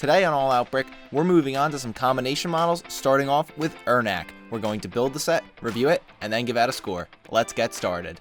Today on All Out Brick, we're moving on to some combination models, starting off with Irnakk. We're going to build the set, review it, and then give out a score. Let's get started.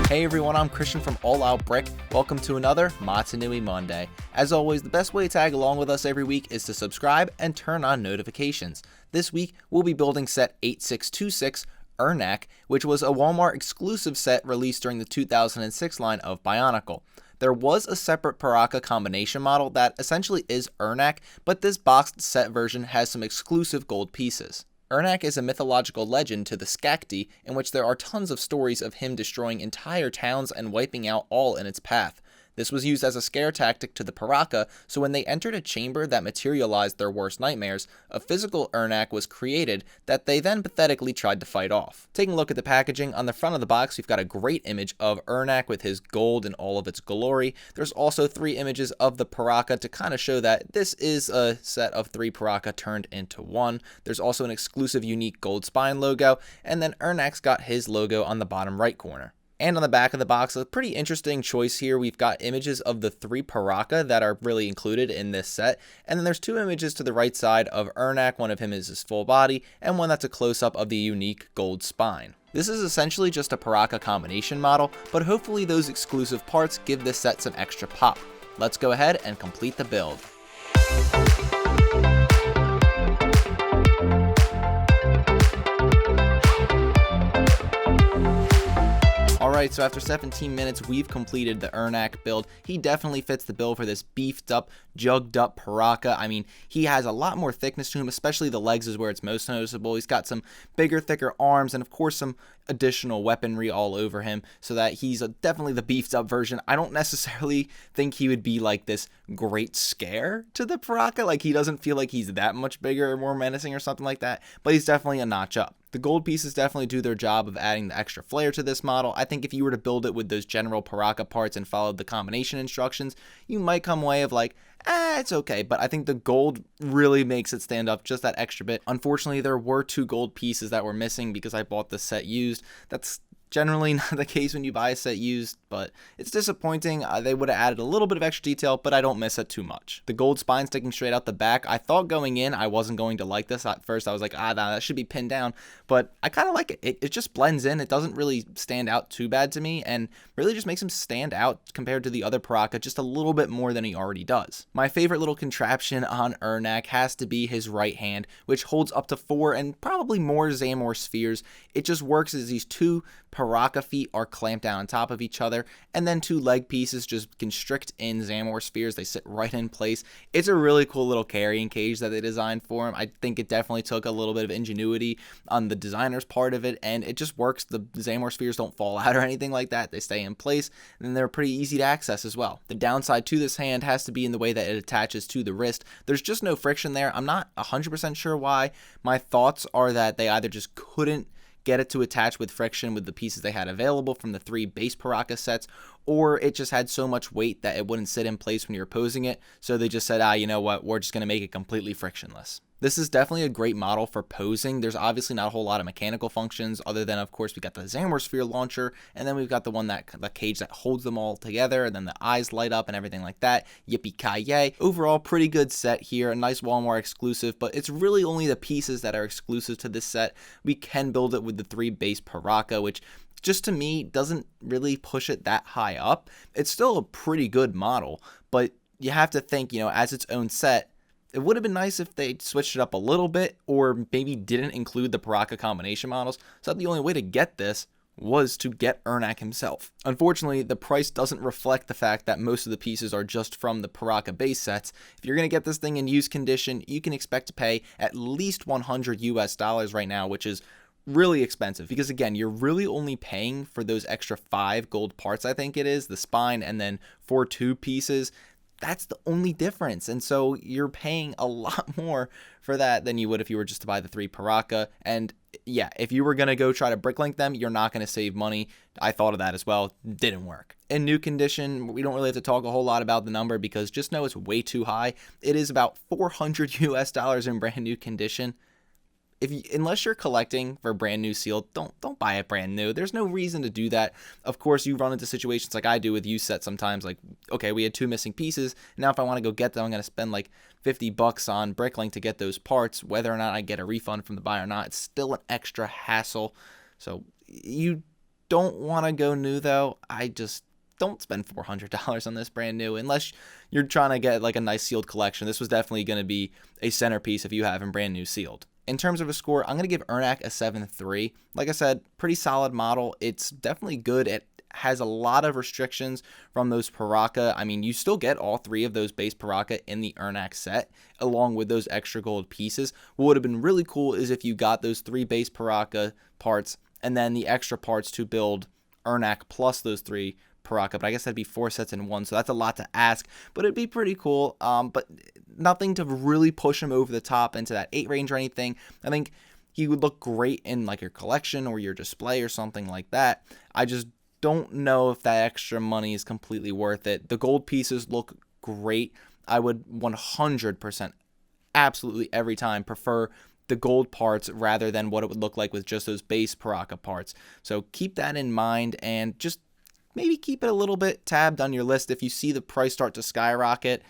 Hey everyone, I'm Christian from All Out Brick. Welcome to another Matsunui Monday. As always, the best way to tag along with us every week is to subscribe and turn on notifications. This week, we'll be building set 8626 Irnakk, which was a Walmart exclusive set released during the 2006 line of Bionicle. There was a separate Piraka combination model that essentially is Irnakk, but this boxed set version has some exclusive gold pieces. Irnakk is a mythological legend to the Skakdi, in which there are tons of stories of him destroying entire towns and wiping out all in its path. This was used as a scare tactic to the Piraka, so when they entered a chamber that materialized their worst nightmares, a physical Irnakk was created that they then pathetically tried to fight off. Taking a look at the packaging, on the front of the box we've got a great image of Irnakk with his gold in all of its glory. There's also 3 images of the Piraka to kind of show that this is a set of 3 Piraka turned into one. There's also an exclusive unique gold spine logo, and then Irnakk's got his logo on the bottom right corner. And on the back of the box, a pretty interesting choice here. We've got images of the 3 Piraka that are really included in this set. And then there's 2 images to the right side of Irnakk. One of him is his full body, and one that's a close-up of the unique gold spine. This is essentially just a Piraka combination model, but hopefully those exclusive parts give this set some extra pop. Let's go ahead and complete the build. Alright, so after 17 minutes, we've completed the Irnakk build. He definitely fits the bill for this beefed up, jugged up Piraka. I mean, he has a lot more thickness to him, especially the legs is where it's most noticeable. He's got some bigger, thicker arms, and of course some additional weaponry all over him, so that he's definitely the beefed up version. I don't necessarily think he would be like this great scare to the Piraka. Like, he doesn't feel like he's that much bigger or more menacing or something like that, but he's definitely a notch up. The gold pieces definitely do their job of adding the extra flair to this model. I think if you were to build it with those general Piraka parts and followed the combination instructions, you might come away of like, it's okay, but I think the gold really makes it stand up just that extra bit. Unfortunately, there were 2 gold pieces that were missing because I bought the set used. That's generally not the case when you buy a set used, but it's disappointing. They would have added a little bit of extra detail, but I don't miss it too much. The gold spine sticking straight out the back, I thought going in I wasn't going to like this at first. I was like, nah, that should be pinned down, but I kind of like it. It just blends in. It doesn't really stand out too bad to me, and really just makes him stand out compared to the other Piraka just a little bit more than he already does. My favorite little contraption on Irnakk has to be his right hand, which holds up to 4 and probably more Zamor spheres. It just works as these 2 Piraka feet are clamped down on top of each other, and then 2 leg pieces just constrict in Zamor spheres. They sit right in place. It's a really cool little carrying cage that they designed for him. I think it definitely took a little bit of ingenuity on the designer's part of it, and it just works. The Zamor spheres don't fall out or anything like that. They stay in place, and they're pretty easy to access as well. The downside to this hand has to be in the way that it attaches to the wrist. There's just no friction there. I'm not 100% sure why. My thoughts are that they either just couldn't get it to attach with friction with the pieces they had available from the 3 base Piraka sets, or it just had so much weight that it wouldn't sit in place when you're posing it, so they just said, you know what, we're just going to make it completely frictionless. This is definitely a great model for posing. There's obviously not a whole lot of mechanical functions other than, of course, we got the Zamor sphere launcher, and then we've got the cage that holds them all together, and then the eyes light up and everything like that. Yippee-ki-yay. Overall, pretty good set here. A nice Walmart exclusive, but it's really only the pieces that are exclusive to this set. We can build it with the 3 base Piraka, which just to me doesn't really push it that high up. It's still a pretty good model, but you have to think, as its own set, it would have been nice if they switched it up a little bit, or maybe didn't include the Piraka combination models, so that the only way to get this was to get Irnakk himself. Unfortunately, the price doesn't reflect the fact that most of the pieces are just from the Piraka base sets. If you're going to get this thing in used condition, you can expect to pay at least $100 right now, which is really expensive, because again, you're really only paying for those extra 5 gold parts, I think it is, the spine, and then 4 tube pieces. That's the only difference. And so you're paying a lot more for that than you would if you were just to buy the 3 Piraka. And yeah, if you were going to go try to bricklink them, you're not going to save money. I thought of that as well. Didn't work. In new condition, we don't really have to talk a whole lot about the number because just know it's way too high. It is about $400 US in brand new condition. Unless you're collecting for brand new sealed, don't buy it brand new. There's no reason to do that. Of course, you run into situations like I do with used sets sometimes, like, okay, we had 2 missing pieces. Now if I want to go get them, I'm going to spend like $50 on Bricklink to get those parts. Whether or not I get a refund from the buyer or not, it's still an extra hassle. So you don't want to go new though. I just don't spend $400 on this brand new unless you're trying to get like a nice sealed collection. This was definitely going to be a centerpiece if you have in brand new sealed. In terms of a score, I'm going to give Irnakk a 7.3. Like I said, pretty solid model. It's definitely good. It has a lot of restrictions from those Piraka. I mean, you still get all 3 of those base Piraka in the Irnakk set, along with those extra gold pieces. What would have been really cool is if you got those 3 base Piraka parts, and then the extra parts to build Irnakk plus those 3 Piraka, but I guess that'd be 4 sets in one, so that's a lot to ask, but it'd be pretty cool. But nothing to really push him over the top into that 8 range or anything. I think he would look great in like your collection or your display or something like that. I just don't know if that extra money is completely worth it. The gold pieces look great. I would 100% absolutely every time prefer the gold parts rather than what it would look like with just those base Piraka parts. So keep that in mind and just maybe keep it a little bit tabbed on your list. If you see the price start to skyrocket,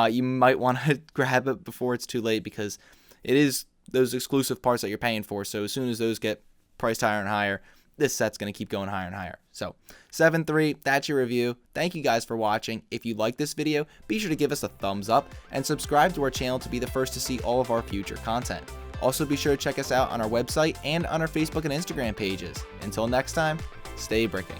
you might want to grab it before it's too late because it is those exclusive parts that you're paying for. So as soon as those get priced higher and higher, this set's going to keep going higher and higher. So 7.3, that's your review. Thank you guys for watching. If you like this video, be sure to give us a thumbs up and subscribe to our channel to be the first to see all of our future content. Also be sure to check us out on our website and on our Facebook and Instagram pages. Until next time, stay bricking.